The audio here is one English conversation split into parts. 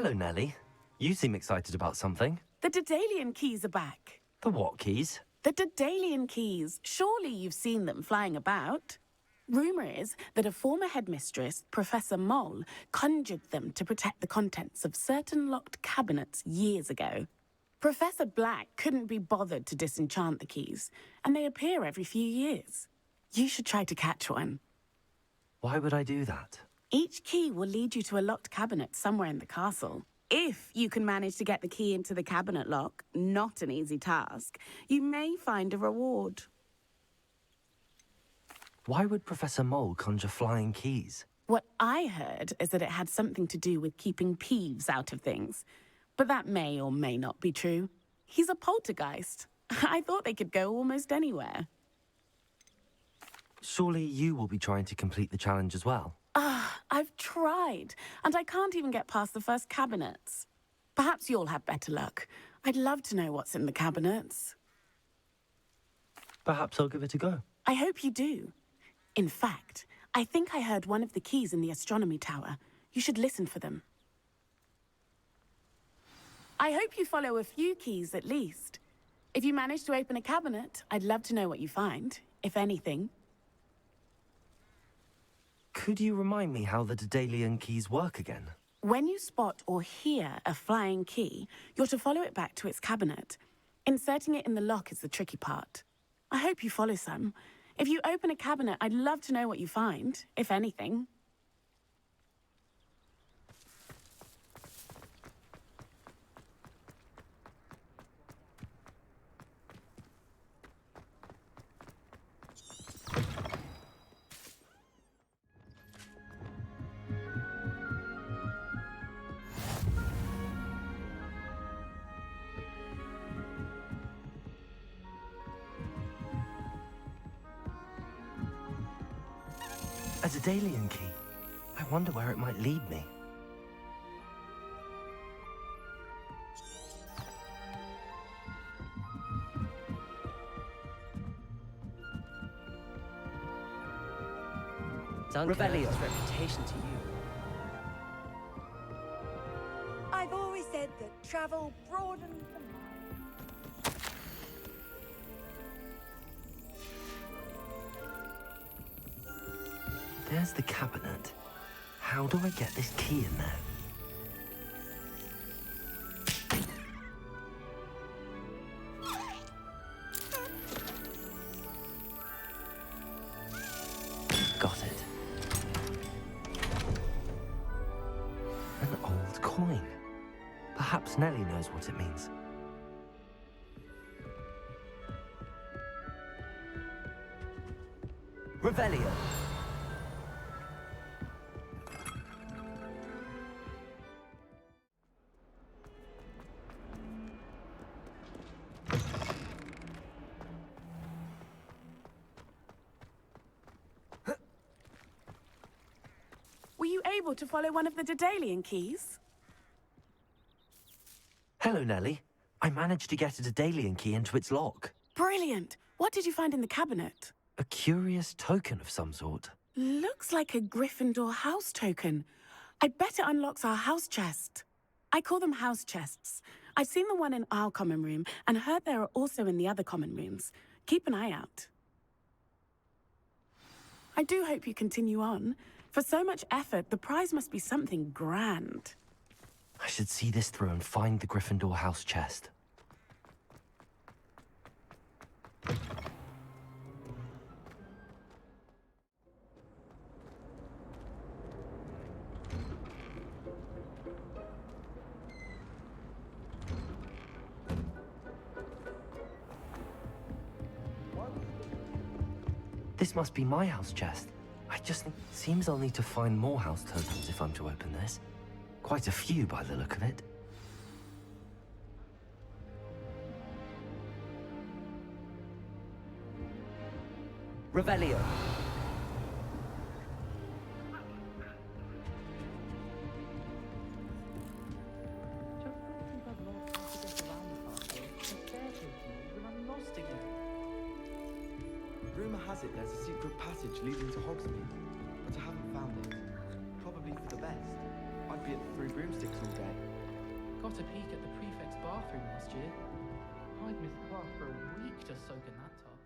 Hello, Nellie. You seem excited about something. The Daedalian keys are back. The what keys? The Daedalian keys. Surely you've seen them flying about. Rumour is that a former headmistress, Professor Mole, conjured them to protect the contents of certain locked cabinets years ago. Professor Black couldn't be bothered to disenchant the keys, and they appear every few years. You should try to catch one. Why would I do that? Each key will lead you to a locked cabinet somewhere in the castle. If you can manage to get the key into the cabinet lock, not an easy task, you may find a reward. Why would Professor Mole conjure flying keys? What I heard is that it had something to do with keeping Peeves out of things. But that may or may not be true. He's a poltergeist. I thought they could go almost anywhere. Surely you will be trying to complete the challenge as well. I've tried, and I can't even get past the first cabinets. Perhaps you'll have better luck. I'd love to know what's in the cabinets. Perhaps I'll give it a go. I hope you do. In fact, I think I heard one of the keys in the astronomy tower. You should listen for them. I hope you follow a few keys at least. If you manage to open a cabinet, I'd love to know what you find, if anything. Could you remind me how the Daedalian keys work again? When you spot or hear a flying key, you're to follow it back to its cabinet. Inserting it in the lock is the tricky part. I hope you follow some. If you open a cabinet, I'd love to know what you find, if anything. A Daedalian key. I wonder where it might lead me. Revelio's reputation to you. I've always said that travel broadens the mind. There's the cabinet. How do I get this key in there? Got it. An old coin. Perhaps Nellie knows what it means. Revelio. Were you able to follow one of the Daedalian keys? Hello, Nellie. I managed to get a Daedalian key into its lock. Brilliant! What did you find in the cabinet? A curious token of some sort. Looks like a Gryffindor house token. I bet it unlocks our house chest. I call them house chests. I've seen the one in our common room and heard there are also in the other common rooms. Keep an eye out. I do hope you continue on. For so much effort, the prize must be something grand. I should see this through and find the Gryffindor house chest. This must be my house chest. Seems I'll need to find more house tokens if I'm to open this. Quite a few by the look of it. Revelio. Rumour has it there's a secret passage leading to Hogsmeade, but I haven't found it. Probably for the best. I'd be at the Three Broomsticks all day. Got a peek at the prefect's bathroom last year. I'd missed class for a week just soaking that tub.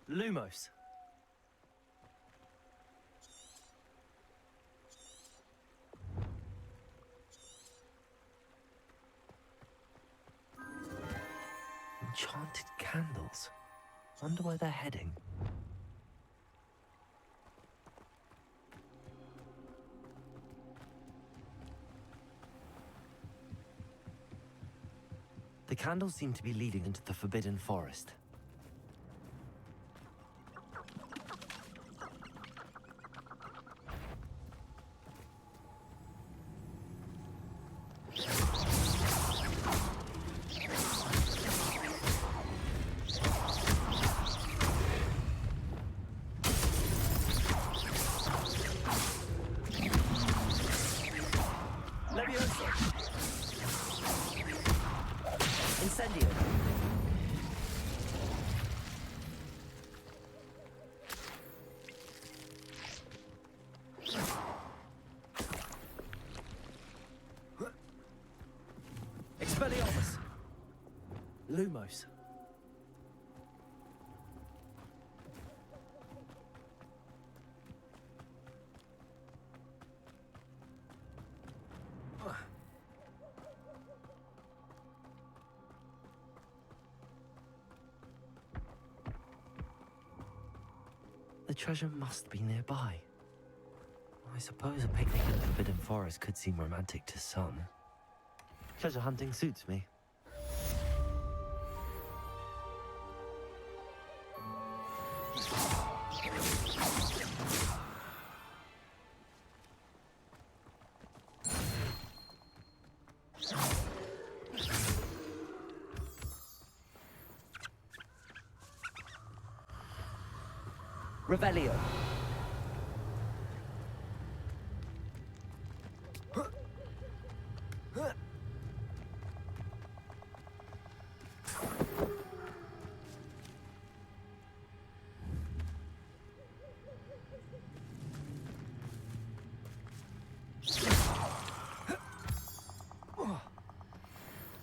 Lumos. Enchanted candles. Wonder where they're heading. The candles seem to be leading into the Forbidden Forest. Incendio. Expelliarmus! Lumos. The treasure must be nearby. I suppose a picnic in the Forbidden Forest could seem romantic to some. Treasure hunting suits me. Revelio.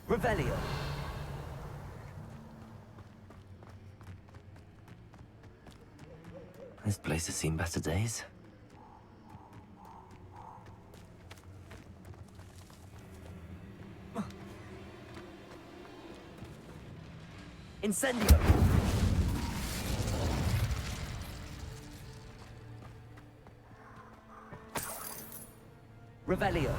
Revelio. This place has seen better days. Incendio. Revelio.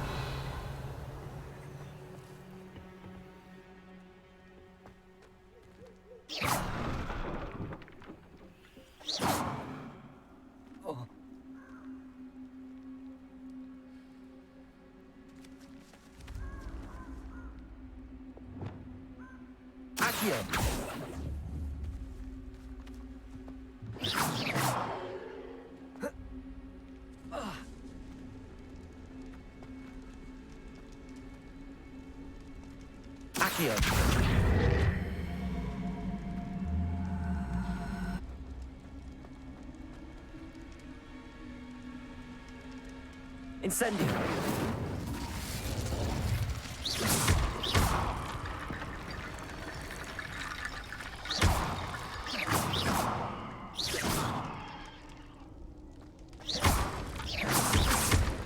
Accio. Accio. Incendio.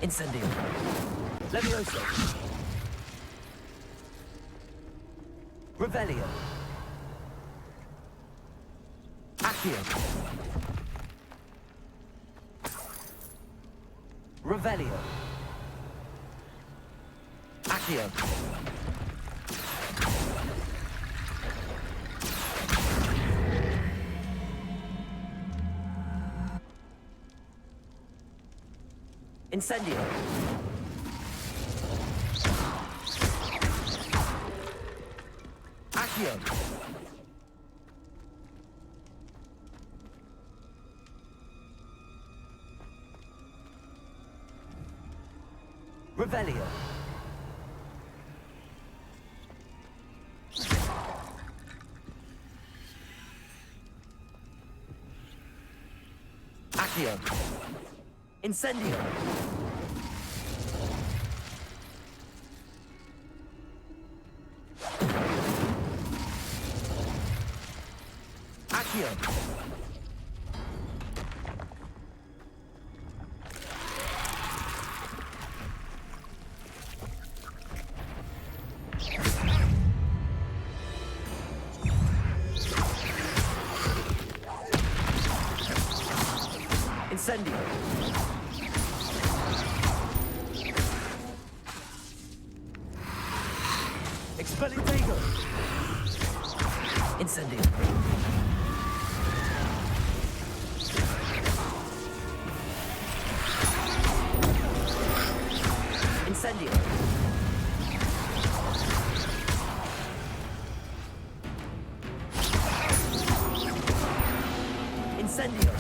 Incendio. Levioso. Revelio. Accio. Revelio. Accio. Incendio. Accio. Revelio. Accio. Incendio. Accio. Incendio. Expelliarmus. Incendio. Incendio. Incendio.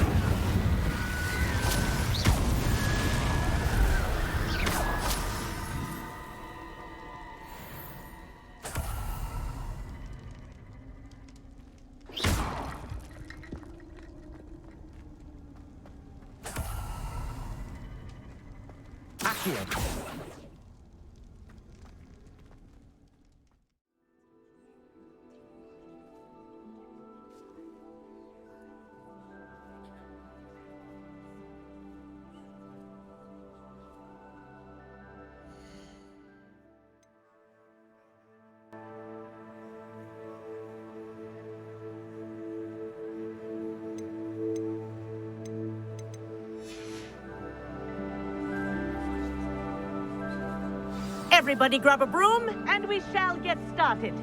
Accio. Everybody grab a broom, and we shall get started.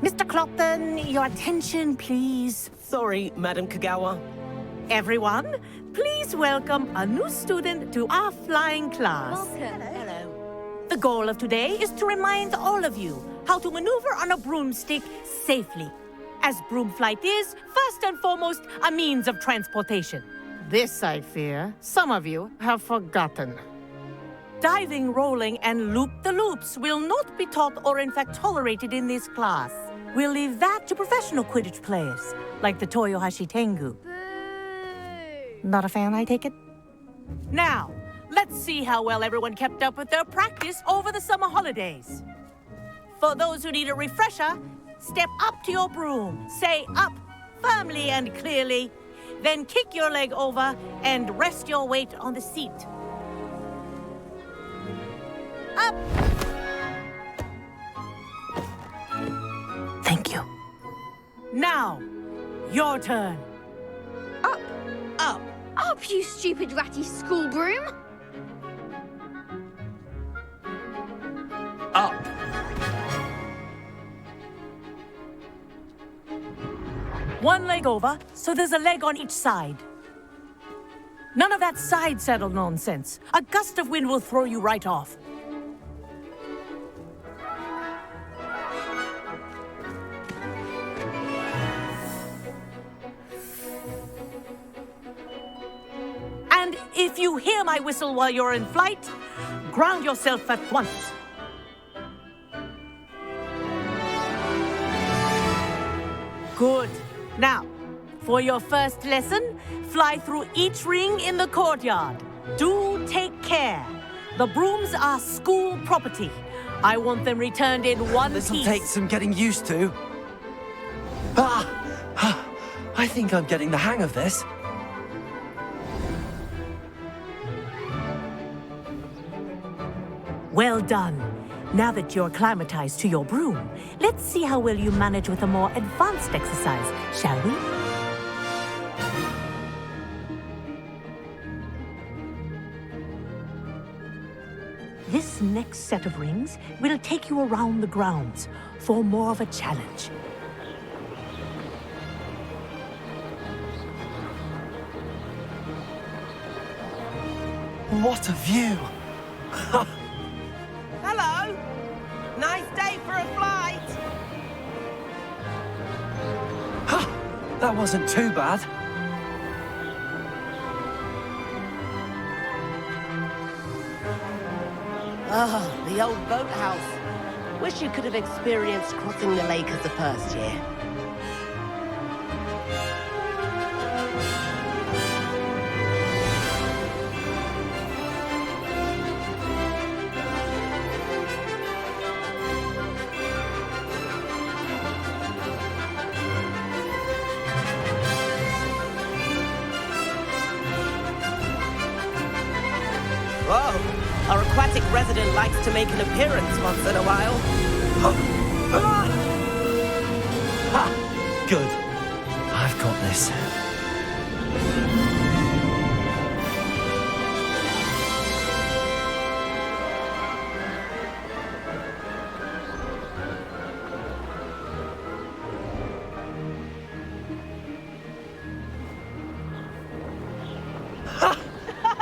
Mr. Clopton, your attention, please. Sorry, Madam Kagawa. Everyone, please welcome a new student to our flying class. Welcome. Hello. The goal of today is to remind all of you how to maneuver on a broomstick safely, as broom flight is, first and foremost, a means of transportation. This, I fear, some of you have forgotten. Diving, rolling, and loop-the-loops will not be taught or in fact tolerated in this class. We'll leave that to professional Quidditch players, like the Toyohashi Tengu. Not a fan, I take it? Now, let's see how well everyone kept up with their practice over the summer holidays. For those who need a refresher, step up to your broom, say up firmly and clearly, then kick your leg over and rest your weight on the seat. Up! Thank you. Now, your turn. Up. Up. Up, you stupid ratty school broom. Up. One leg over, so there's a leg on each side. None of that side saddle nonsense. A gust of wind will throw you right off. And if you hear my whistle while you're in flight, ground yourself at once. Good. Now, for your first lesson, fly through each ring in the courtyard. Do take care. The brooms are school property. I want them returned in one piece. This'll take some getting used to. I think I'm getting the hang of this. Well done. Now that you're acclimatized to your broom, let's see how well you manage with a more advanced exercise, shall we? This next set of rings will take you around the grounds for more of a challenge. What a view! Hello. Nice day for a flight. That wasn't too bad. Oh, the old boathouse. Wish you could have experienced crossing the lake as a first year. Whoa! Our aquatic resident likes to make an appearance once in a while. Ha! Good. I've got this.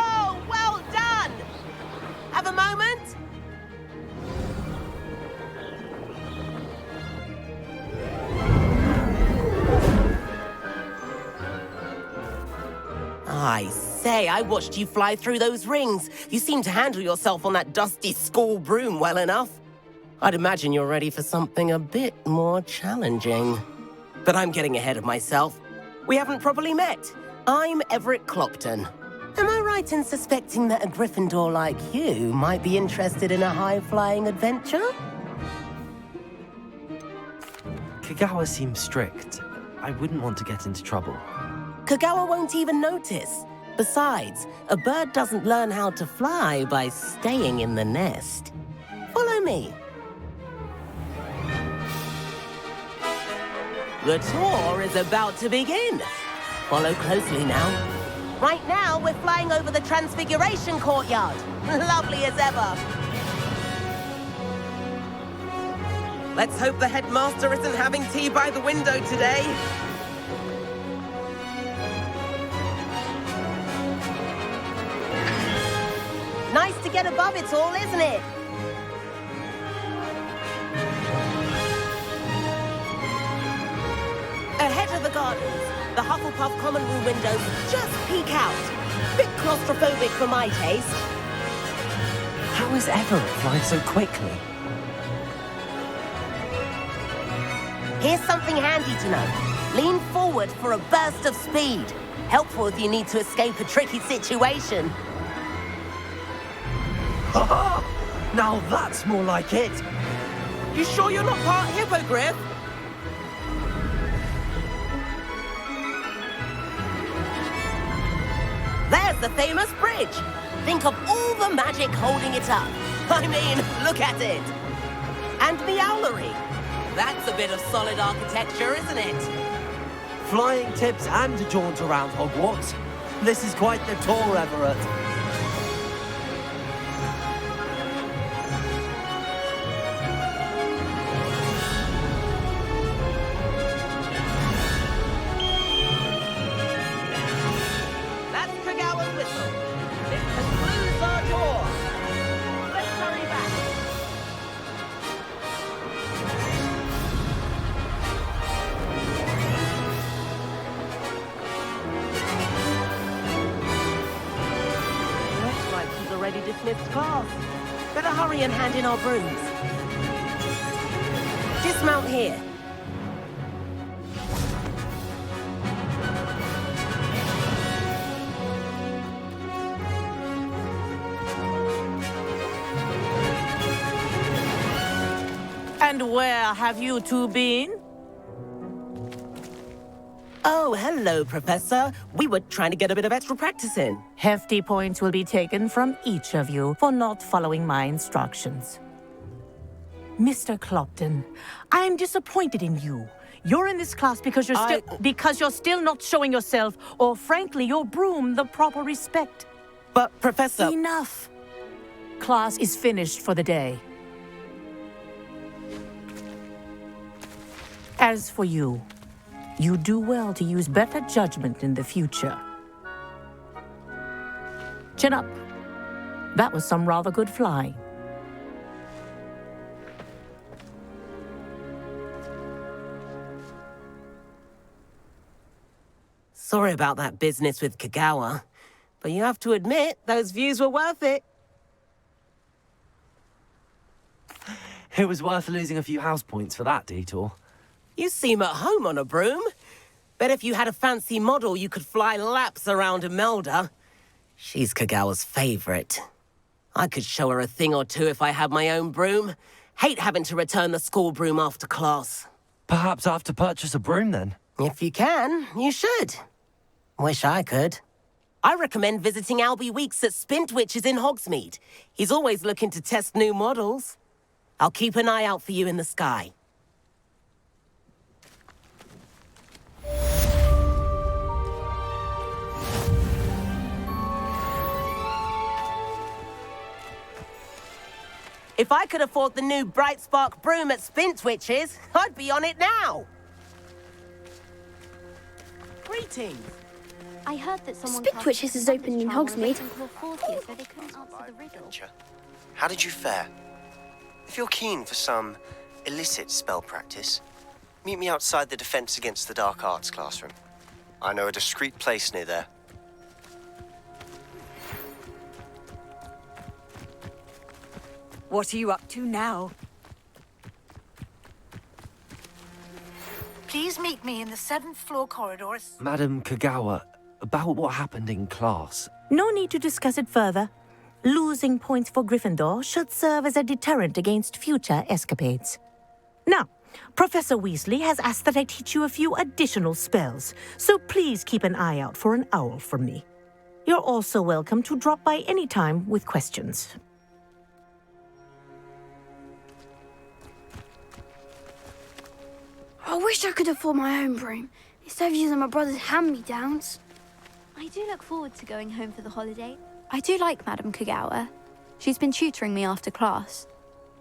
Oh, well done! Have a moment? I say, I watched you fly through those rings. You seem to handle yourself on that dusty school broom well enough. I'd imagine you're ready for something a bit more challenging. But I'm getting ahead of myself. We haven't properly met. I'm Everett Clopton. Am I right in suspecting that a Gryffindor like you might be interested in a high-flying adventure? Kagawa seems strict. I wouldn't want to get into trouble. Kagawa won't even notice. Besides, a bird doesn't learn how to fly by staying in the nest. Follow me. The tour is about to begin. Follow closely now. Right now, we're flying over the Transfiguration Courtyard. Lovely as ever. Let's hope the headmaster isn't having tea by the window today. Nice to get above it all, isn't it? Ahead of the gardens, the Hufflepuff common room windows just peek out. Bit claustrophobic for my taste. How is Everett flying so quickly? Here's something handy to know. Lean forward for a burst of speed. Helpful if you need to escape a tricky situation. Now that's more like it. You sure you're not part hippogriff? There's the famous bridge. Think of all the magic holding it up. I mean, look at it. And the owlery. That's a bit of solid architecture, isn't it? Flying tips and a jaunt around Hogwarts. This is quite the tour, Everett. That's Kagawa's whistle. It concludes our tour. Let's hurry back. Looks like he's already dismissed class. Better hurry and hand in our brooms. Dismount here. And where have you two been? Oh, hello, Professor. We were trying to get a bit of extra practice in. Hefty points will be taken from each of you for not following my instructions. Mr. Clopton, I am disappointed in you. You're in this class because you're still not showing yourself, or frankly, your broom the proper respect. But, Professor... Enough. Class is finished for the day. As for you, you do well to use better judgment in the future. Chin up. That was some rather good flying. Sorry about that business with Kagawa, but you have to admit, those views were worth it. It was worth losing a few house points for that detour. You seem at home on a broom. Bet if you had a fancy model, you could fly laps around Imelda. She's Kagawa's favorite. I could show her a thing or two if I had my own broom. Hate having to return the school broom after class. Perhaps I have to purchase a broom then. If you can, you should. Wish I could. I recommend visiting Albie Weeks at Spintwitches in Hogsmeade. He's always looking to test new models. I'll keep an eye out for you in the sky. If I could afford the new Bright Spark broom at Spintwitches, I'd be on it now. Greetings. I heard that someone Spintwitches is open in Hogsmeade. So they couldn't answer the riddle. How did you fare? If you're keen for some illicit spell practice, meet me outside the Defense Against the Dark Arts classroom. I know a discreet place near there. What are you up to now? Please meet me in the 7th floor corridors. Madam Kagawa, about what happened in class. No need to discuss it further. Losing points for Gryffindor should serve as a deterrent against future escapades. Now, Professor Weasley has asked that I teach you a few additional spells, so please keep an eye out for an owl from me. You're also welcome to drop by any time with questions. I wish I could afford my own broom, instead of using my brother's hand-me-downs. I do look forward to going home for the holiday. I do like Madam Kagawa. She's been tutoring me after class,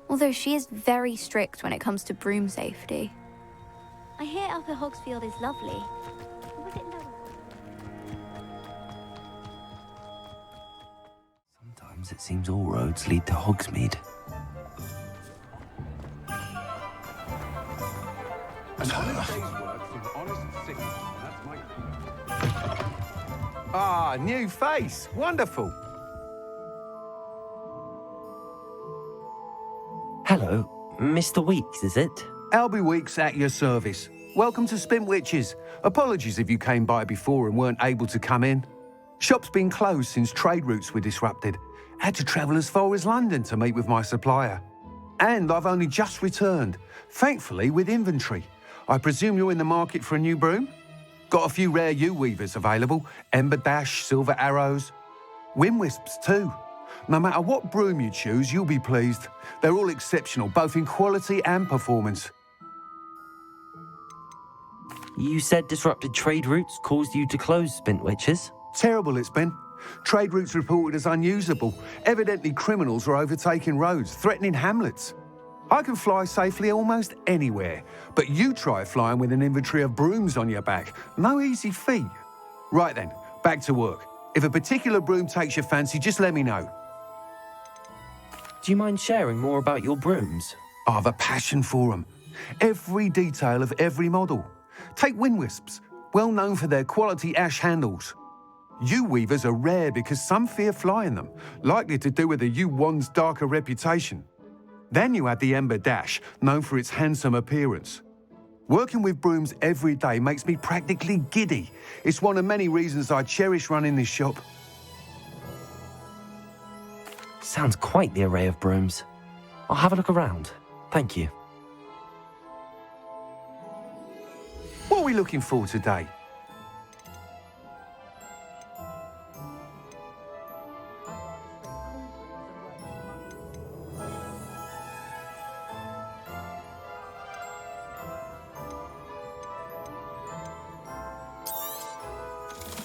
although she is very strict when it comes to broom safety. I hear Upper Hogsfield is lovely. Or was it lower? Sometimes it seems all roads lead to Hogsmeade. Ah, new face. Wonderful. Hello, Mr. Weeks, is it? Albie Weeks at your service. Welcome to Spintwitches. Apologies if you came by before and weren't able to come in. Shop's been closed since trade routes were disrupted. Had to travel as far as London to meet with my supplier. And I've only just returned, thankfully with inventory. I presume you're in the market for a new broom? Got a few rare U-weavers available, Ember Dash, Silver Arrows. Wind Wisps too. No matter what broom you choose, you'll be pleased. They're all exceptional, both in quality and performance. You said disrupted trade routes caused you to close Spintwitches? Terrible it's been. Trade routes reported as unusable. Evidently criminals were overtaking roads, threatening hamlets. I can fly safely almost anywhere, but you try flying with an inventory of brooms on your back. No easy feat. Right then, back to work. If a particular broom takes your fancy, just let me know. Do you mind sharing more about your brooms? I have a passion for them. Every detail of every model. Take Wind Wisps, well known for their quality ash handles. U-weavers are rare because some fear flying them, likely to do with the U-wand's darker reputation. Then you add the Ember Dash, known for its handsome appearance. Working with brooms every day makes me practically giddy. It's one of many reasons I cherish running this shop. Sounds quite the array of brooms. I'll have a look around. Thank you. What are we looking for today?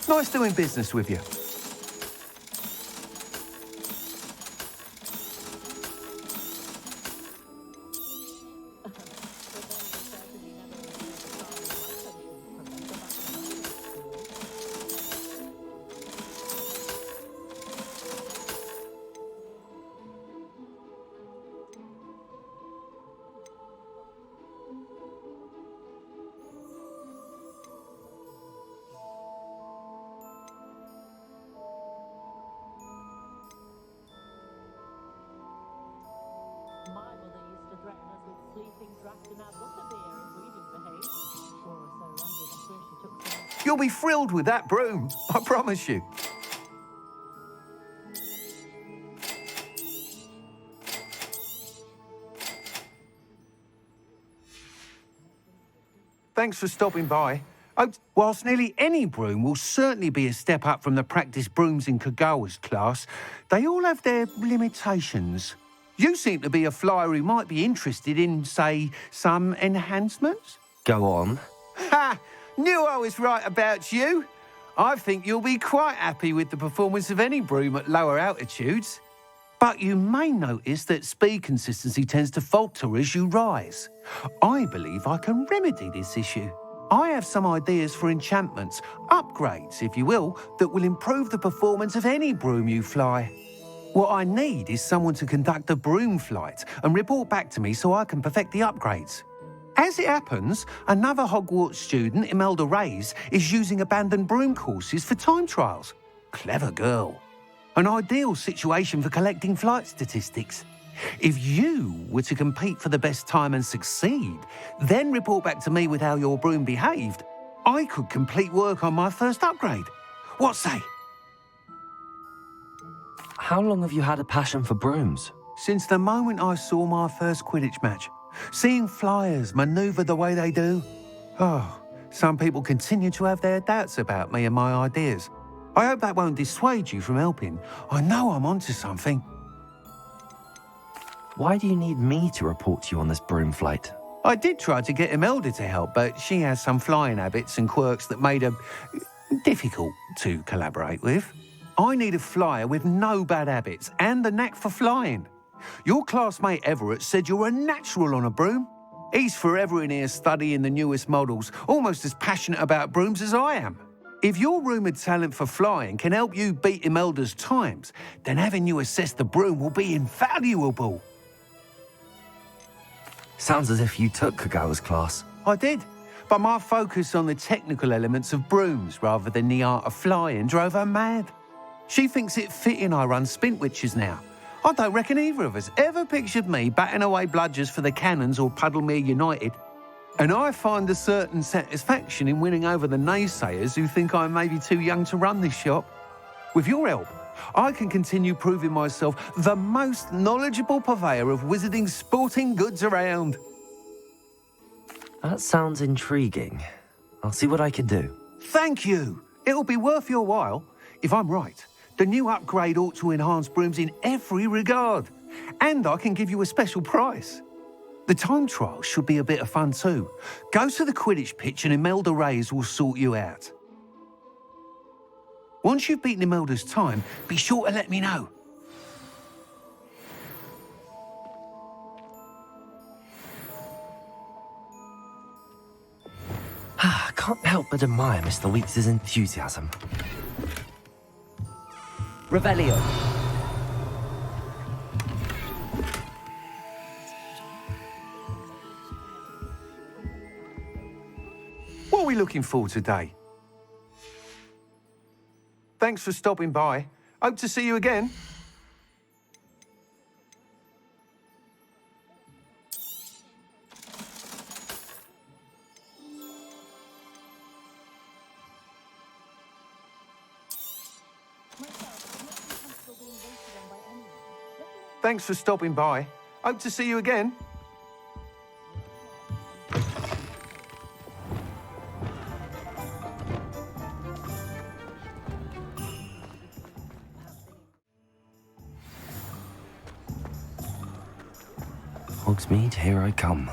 Nice doing business with you. You'll be thrilled with that broom, I promise you. Thanks for stopping by. Whilst nearly any broom will certainly be a step up from the practice brooms in Kagawa's class, they all have their limitations. You seem to be a flyer who might be interested in, say, some enhancements? Go on. Ha! Knew I was right about you. I think you'll be quite happy with the performance of any broom at lower altitudes. But you may notice that speed consistency tends to falter as you rise. I believe I can remedy this issue. I have some ideas for enchantments, upgrades, if you will, that will improve the performance of any broom you fly. What I need is someone to conduct a broom flight and report back to me so I can perfect the upgrades. As it happens, another Hogwarts student, Imelda Reyes, is using abandoned broom courses for time trials. Clever girl. An ideal situation for collecting flight statistics. If you were to compete for the best time and succeed, then report back to me with how your broom behaved, I could complete work on my first upgrade. What say? How long have you had a passion for brooms? Since the moment I saw my first Quidditch match. Seeing flyers manoeuvre the way they do. Oh, some people continue to have their doubts about me and my ideas. I hope that won't dissuade you from helping. I know I'm onto something. Why do you need me to report to you on this broom flight? I did try to get Imelda to help, but she has some flying habits and quirks that made her difficult to collaborate with. I need a flyer with no bad habits and the knack for flying. Your classmate Everett said you're a natural on a broom. He's forever in here studying the newest models, almost as passionate about brooms as I am. If your rumoured talent for flying can help you beat Imelda's times, then having you assess the broom will be invaluable. Sounds as if you took Kagawa's class. I did, but my focus on the technical elements of brooms rather than the art of flying drove her mad. She thinks it fitting I run Spintwitches now. I don't reckon either of us ever pictured me batting away bludgers for the Cannons or Puddlemere United. And I find a certain satisfaction in winning over the naysayers who think I may be too young to run this shop. With your help, I can continue proving myself the most knowledgeable purveyor of wizarding sporting goods around. That sounds intriguing. I'll see what I can do. Thank you. It'll be worth your while. If I'm right, the new upgrade ought to enhance brooms in every regard. And I can give you a special price. The time trial should be a bit of fun too. Go to the Quidditch pitch and Imelda Reyes will sort you out. Once you've beaten Imelda's time, be sure to let me know. I can't help but admire Mr. Weeks' enthusiasm. Revelio. What are we looking for today? Thanks for stopping by. Hope to see you again. Thanks for stopping by. Hope to see you again. Hogsmeade, here I come.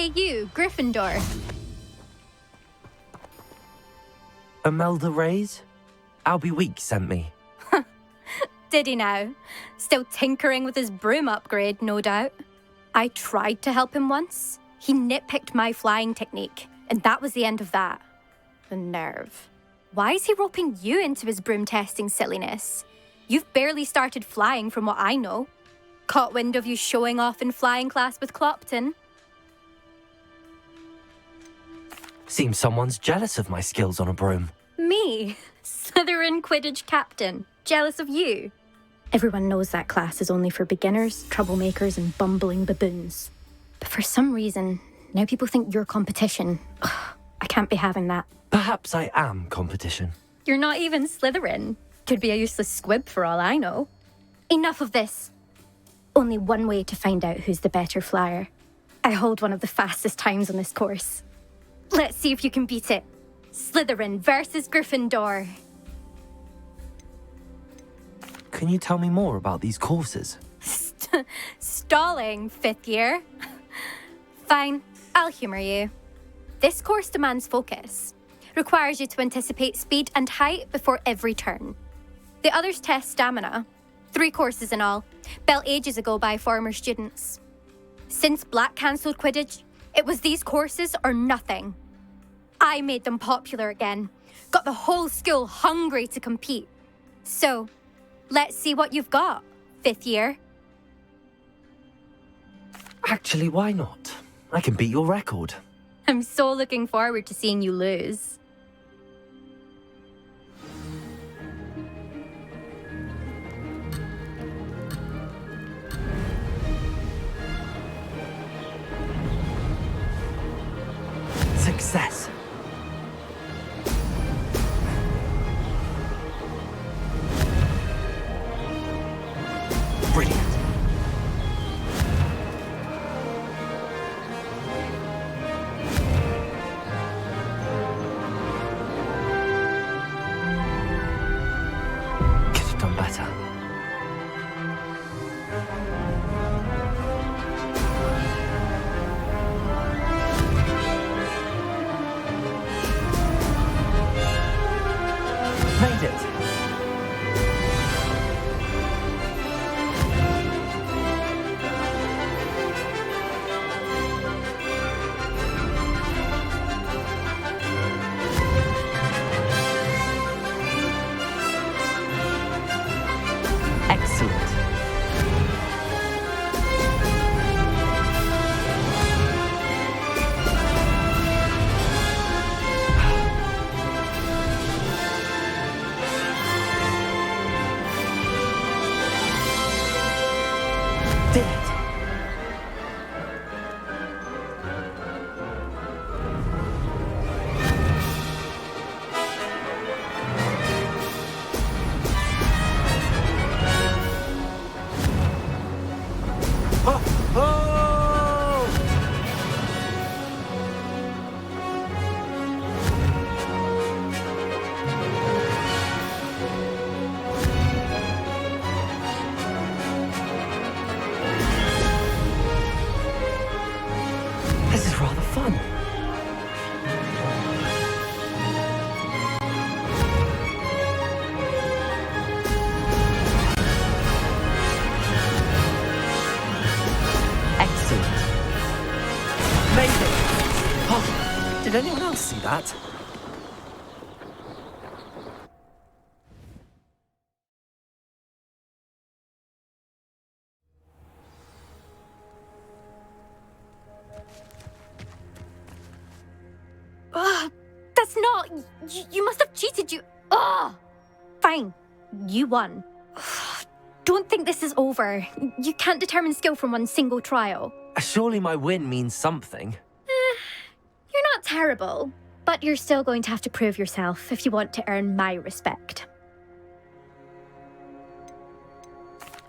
Hey you, Gryffindor. Imelda Reyes? Albie Week sent me. Did he now? Still tinkering with his broom upgrade, no doubt. I tried to help him once. He nitpicked my flying technique, and that was the end of that. The nerve. Why is he roping you into his broom testing silliness? You've barely started flying from what I know. Caught wind of you showing off in flying class with Clopton. Seems someone's jealous of my skills on a broom. Me? Slytherin Quidditch captain. Jealous of you? Everyone knows that class is only for beginners, troublemakers, and bumbling baboons. But for some reason, now people think you're competition. Ugh, I can't be having that. Perhaps I am competition. You're not even Slytherin. Could be a useless squib for all I know. Enough of this. Only one way to find out who's the better flyer. I hold one of the fastest times on this course. Let's see if you can beat it. Slytherin versus Gryffindor. Can you tell me more about these courses? Stalling, 5th year. Fine, I'll humour you. This course demands focus. Requires you to anticipate speed and height before every turn. The others test stamina. 3 courses in all, built ages ago by former students. Since Black cancelled Quidditch, it was these courses or nothing. I made them popular again. Got the whole school hungry to compete. So, let's see what you've got, 5th year. Actually, why not? I can beat your record. I'm so looking forward to seeing you lose. Success. Brilliant. Could have done better. Made it. Excellent. Did it. Oh! Oh! This is rather fun. Excellent. Made it. Oh, did anyone else see that? Ugh, that's not... You must have cheated, you... Ugh! Fine, you won. Ugh, don't think this is over. You can't determine skill from one single trial. Surely my win means something. You're not terrible, but you're still going to have to prove yourself if you want to earn my respect.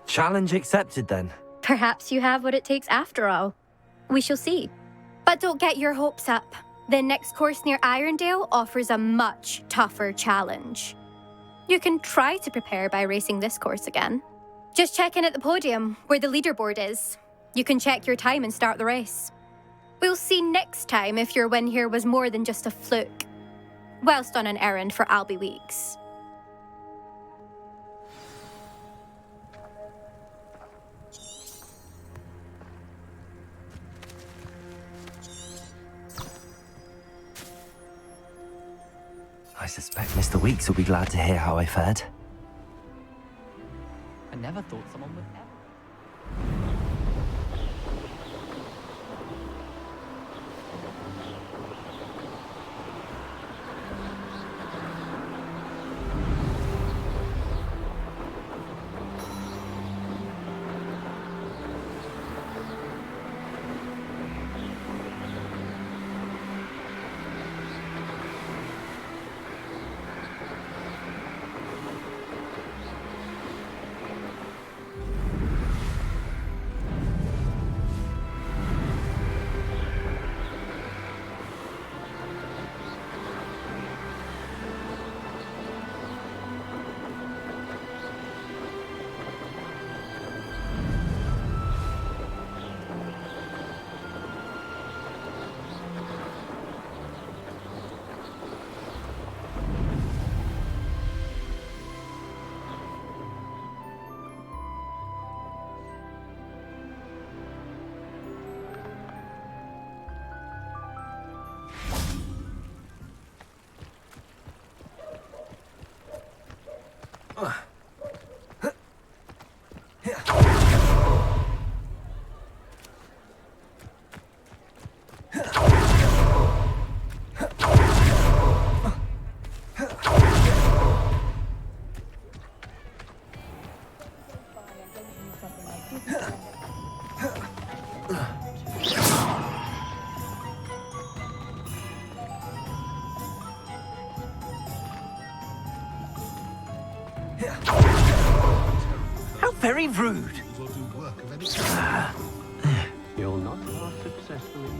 Challenge accepted then. Perhaps you have what it takes after all. We shall see. But don't get your hopes up. The next course near Irondale offers a much tougher challenge. You can try to prepare by racing this course again. Just check in at the podium, where the leaderboard is. You can check your time and start the race. We'll see next time if your win here was more than just a fluke. Whilst on an errand for Albie Weeks. I suspect Mr. Weeks will be glad to hear how I fared. I never thought someone would ever. How very rude. You'll not pass successfully.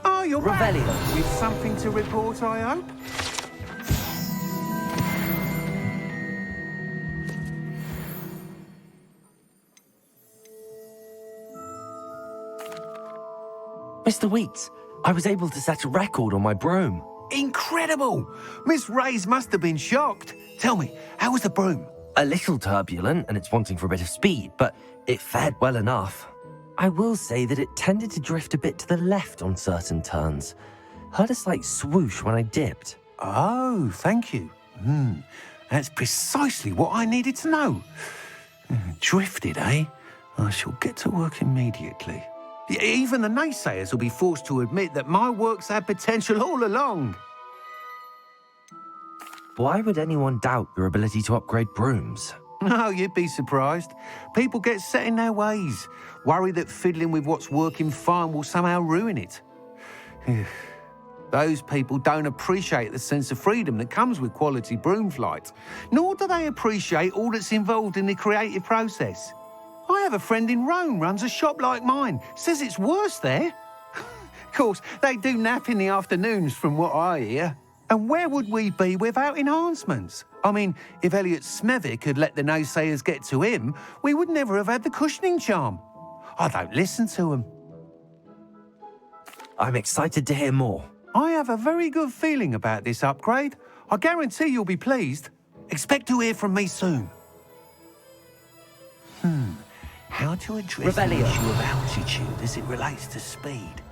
Oh, you're back. Revelio. With something to report, I hope? Mr. Weeks, I was able to set a record on my broom. Incredible! Miss Reyes must have been shocked. Tell me, how was the broom? A little turbulent, and it's wanting for a bit of speed, but it fared well enough. I will say that it tended to drift a bit to the left on certain turns. Heard a slight swoosh when I dipped. Oh, thank you. That's precisely what I needed to know. Drifted, eh? I shall get to work immediately. Even the naysayers will be forced to admit that my work's had potential all along. Why would anyone doubt your ability to upgrade brooms? Oh, you'd be surprised. People get set in their ways, worry that fiddling with what's working fine will somehow ruin it. Those people don't appreciate the sense of freedom that comes with quality broom flight, nor do they appreciate all that's involved in the creative process. I have a friend in Rome runs a shop like mine, says it's worse there. Of course, they do nap in the afternoons from what I hear. And where would we be without enhancements? I mean, if Elliot Smethwick had let the naysayers get to him, we would never have had the cushioning charm. I don't listen to them. I'm excited to hear more. I have a very good feeling about this upgrade. I guarantee you'll be pleased. Expect to hear from me soon. How to address the Revelio. issue of altitude as it relates to speed?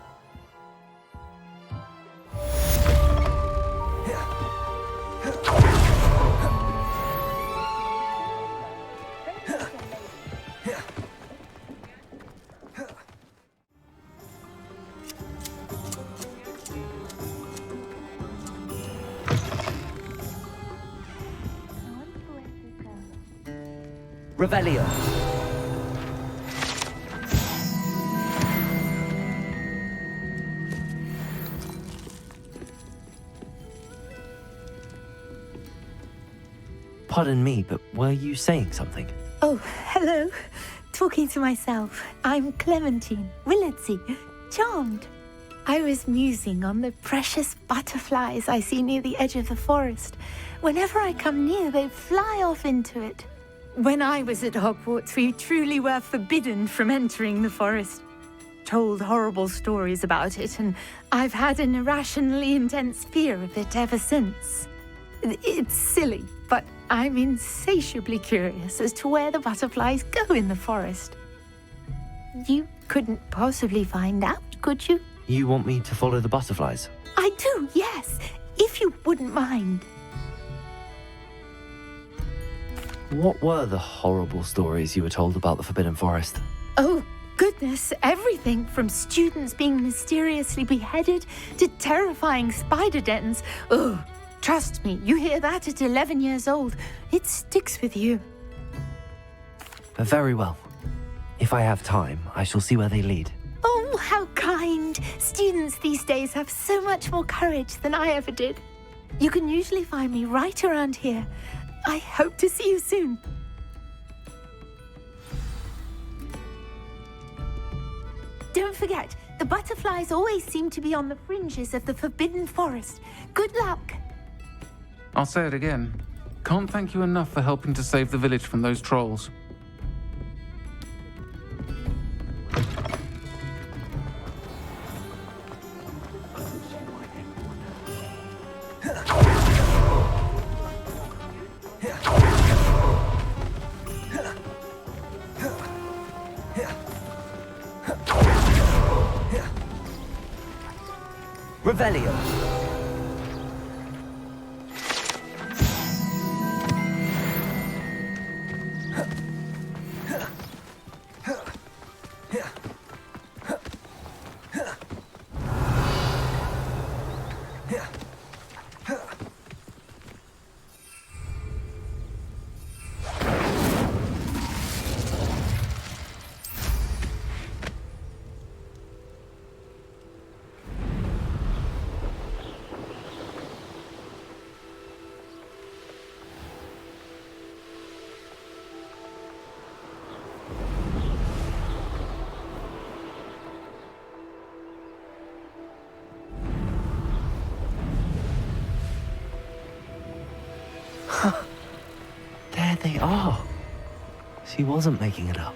Revelio. Pardon me, but were you saying something? Oh, hello. Talking to myself. I'm Clementine Willetsy. Charmed. I was musing on the precious butterflies I see near the edge of the forest. Whenever I come near, they fly off into it. When I was at Hogwarts, we truly were forbidden from entering the forest. Told horrible stories about it, and I've had an irrationally intense fear of it ever since. It's silly, but I'm insatiably curious as to where the butterflies go in the forest. You couldn't possibly find out, could you? You want me to follow the butterflies? I do, yes, if you wouldn't mind. What were the horrible stories you were told about the Forbidden Forest? Oh, goodness, everything from students being mysteriously beheaded to terrifying spider dens. Oh, trust me, you hear that at 11 years old, it sticks with you. Very well. If I have time, I shall see where they lead. Oh, how kind. Students these days have so much more courage than I ever did. You can usually find me right around here. I hope to see you soon. Don't forget, the butterflies always seem to be on the fringes of the Forbidden Forest. Good luck. I'll say it again. Can't thank you enough for helping to save the village from those trolls. Revelio. There they are. She wasn't making it up.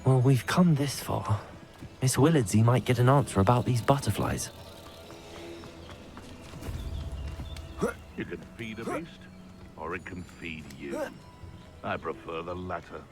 Well, we've come this far. Miss Willardsey might get an answer about these butterflies. You can feed a beast, or it can feed you. I prefer the latter.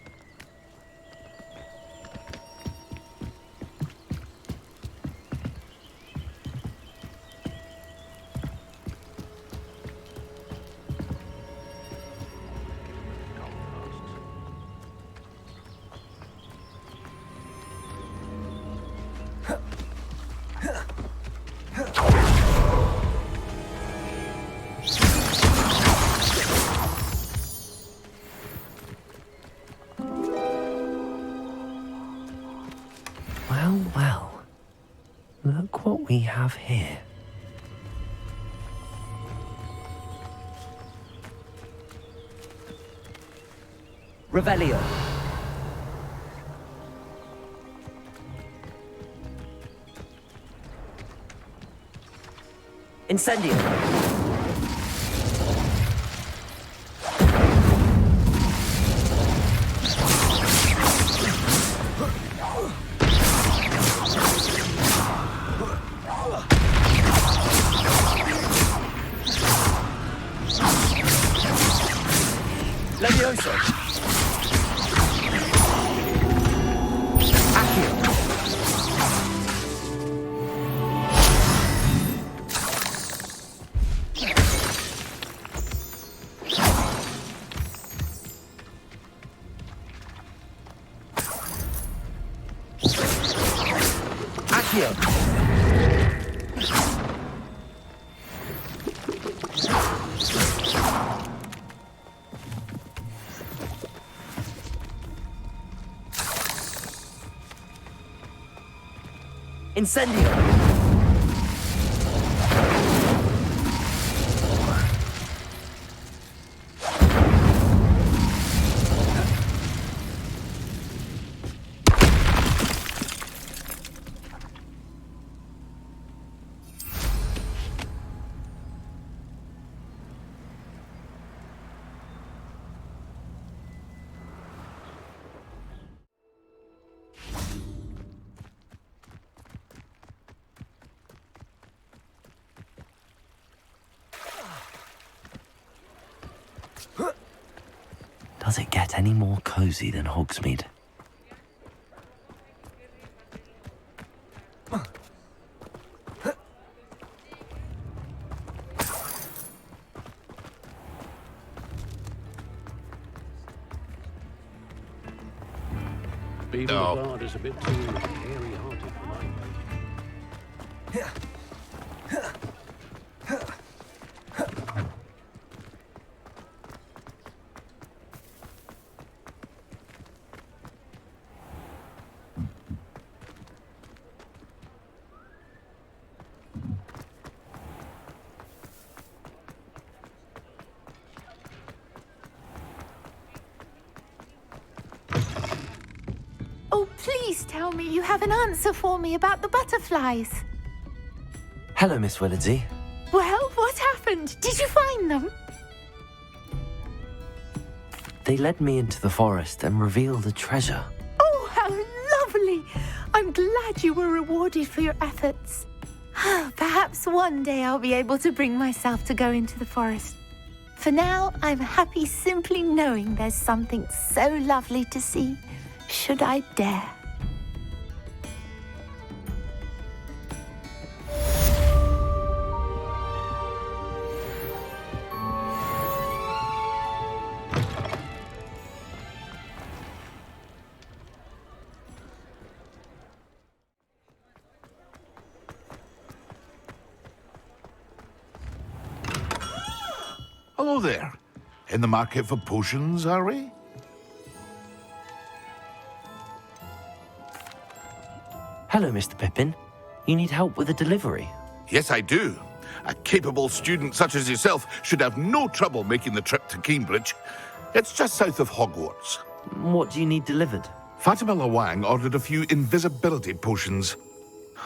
Well. Look what we have here. Revelio. Incendio. Levioso. Accio. Accio. Incendio. Does it get any more cozy than Hogsmeade? Beaver the Bard is a bit too hairy-hearted for my blood. Oh, please tell me you have an answer for me about the butterflies. Hello, Miss Willardsey. Well, what happened? Did you find them? They led me into the forest and revealed a treasure. Oh, how lovely! I'm glad you were rewarded for your efforts. Perhaps one day I'll be able to bring myself to go into the forest. For now, I'm happy simply knowing there's something so lovely to see, should I dare. Hello there. In the market for potions, are we? Hello, Mr. Pippin. You need help with a delivery? Yes, I do. A capable student such as yourself should have no trouble making the trip to Cambridge. It's just south of Hogwarts. What do you need delivered? Fatima Lawang ordered a few invisibility potions.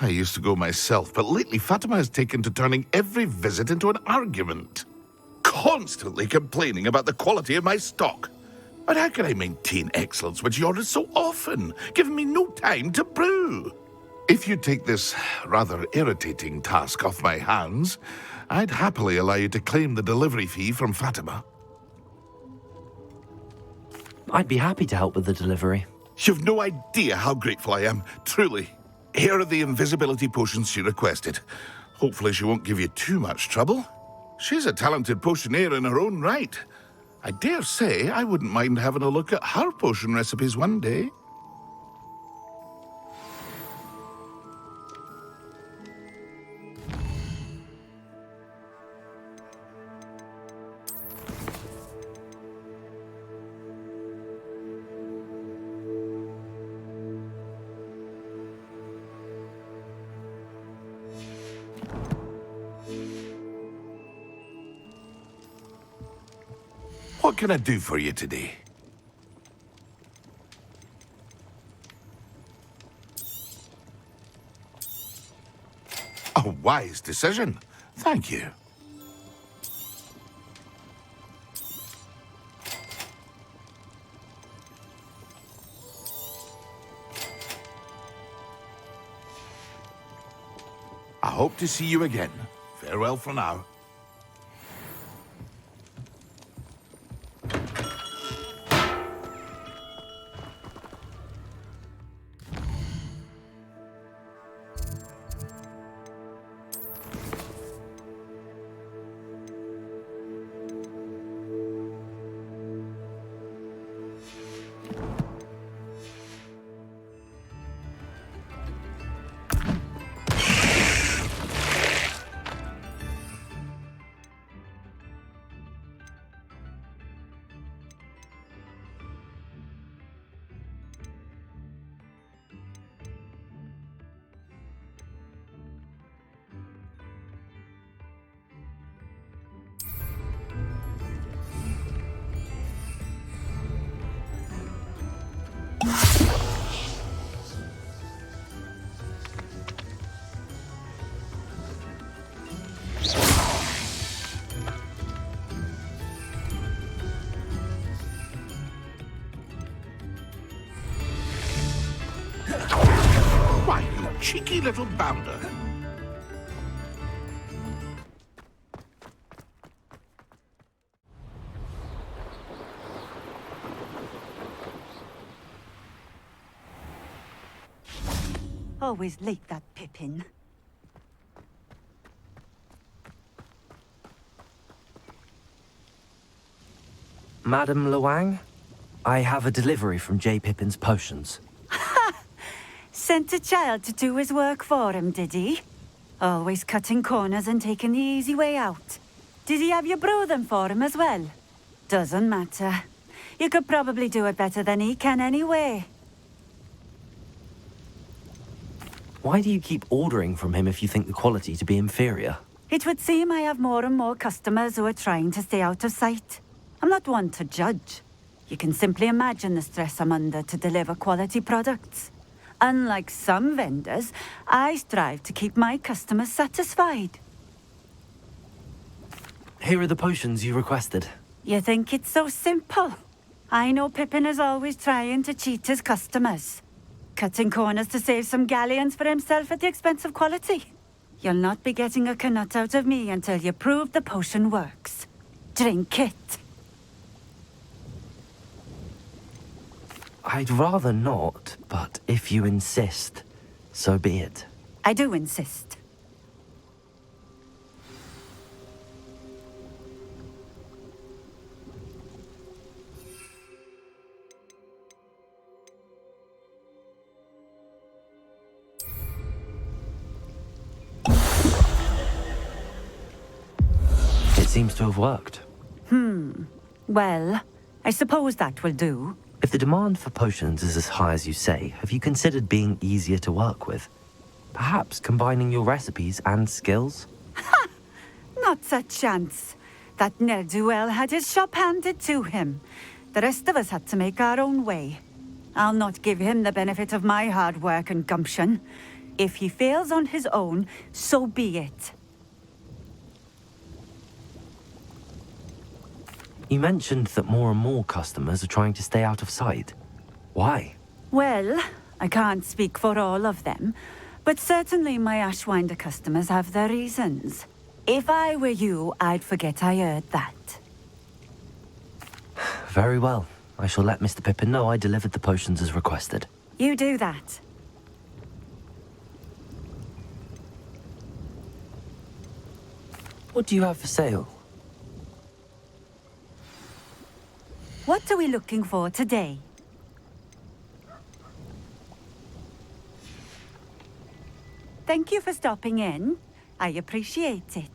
I used to go myself, but lately Fatima has taken to turning every visit into an argument. Constantly complaining about the quality of my stock. But how can I maintain excellence when she orders so often, giving me no time to brew? If you take this rather irritating task off my hands, I'd happily allow you to claim the delivery fee from Fatima. I'd be happy to help with the delivery. You've no idea how grateful I am, truly. Here are the invisibility potions she requested. Hopefully she won't give you too much trouble. She's a talented potioneer in her own right. I dare say I wouldn't mind having a look at her potion recipes one day. What can I do for you today? A wise decision. Thank you. I hope to see you again. Farewell for now. Why, you cheeky little bounder. Always like that Pippin. Madam Luang, I have a delivery from J. Pippin's Potions. Sent a child to do his work for him, did he? Always cutting corners and taking the easy way out. Did he have you brew them for him as well? Doesn't matter. You could probably do it better than he can anyway. Why do you keep ordering from him if you think the quality to be inferior? It would seem I have more and more customers who are trying to stay out of sight. I'm not one to judge. You can simply imagine the stress I'm under to deliver quality products. Unlike some vendors, I strive to keep my customers satisfied. Here are the potions you requested. You think it's so simple? I know Pippin is always trying to cheat his customers. Cutting corners to save some galleons for himself at the expense of quality. You'll not be getting a canut out of me until you prove the potion works. Drink it. I'd rather not, but if you insist, so be it. I do insist. It seems to have worked. Well, I suppose that will do. If the demand for potions is as high as you say, have you considered being easier to work with? Perhaps combining your recipes and skills? Not a chance. That ne'er-do-well had his shop handed to him. The rest of us had to make our own way. I'll not give him the benefit of my hard work and gumption. If he fails on his own, so be it. You mentioned that more and more customers are trying to stay out of sight. Why? Well, I can't speak for all of them, but certainly my Ashwinder customers have their reasons. If I were you, I'd forget I heard that. Very well. I shall let Mr. Pippin know I delivered the potions as requested. You do that. What do you have for sale? What are we looking for today? Thank you for stopping in. I appreciate it.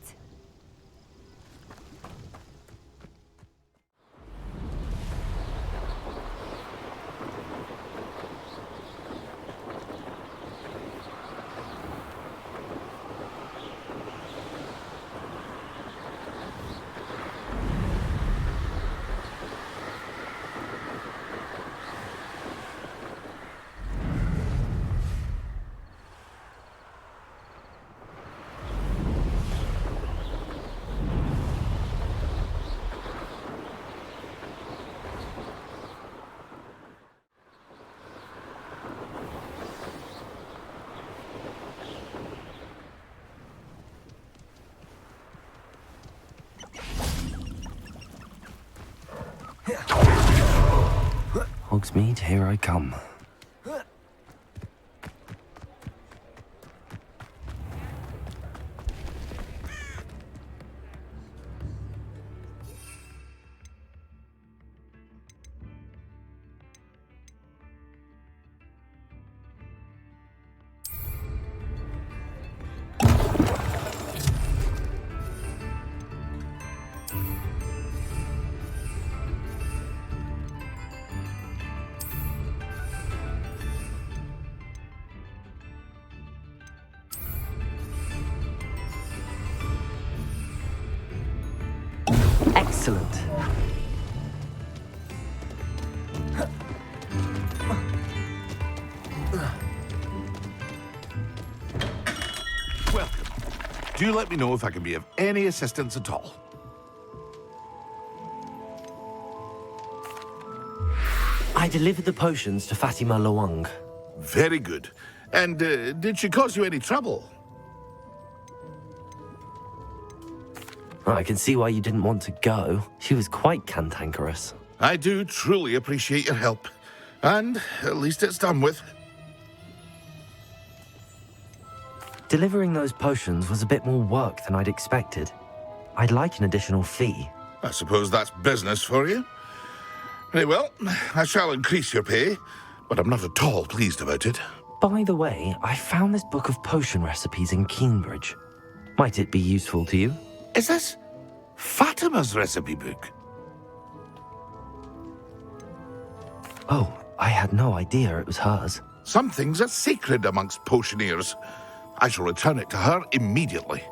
Hogsmeade, here I come. Excellent. Welcome. Do let me know if I can be of any assistance at all. I delivered the potions to Fatima Luang. Very good. And did she cause you any trouble? I can see why you didn't want to go. She was quite cantankerous. I do truly appreciate your help. And at least it's done with. Delivering those potions was a bit more work than I'd expected. I'd like an additional fee. I suppose that's business for you. Very well, I shall increase your pay, but I'm not at all pleased about it. By the way, I found this book of potion recipes in Cambridge. Might it be useful to you? Is this Fatima's recipe book? Oh, I had no idea it was hers. Some things are sacred amongst potioneers. I shall return it to her immediately.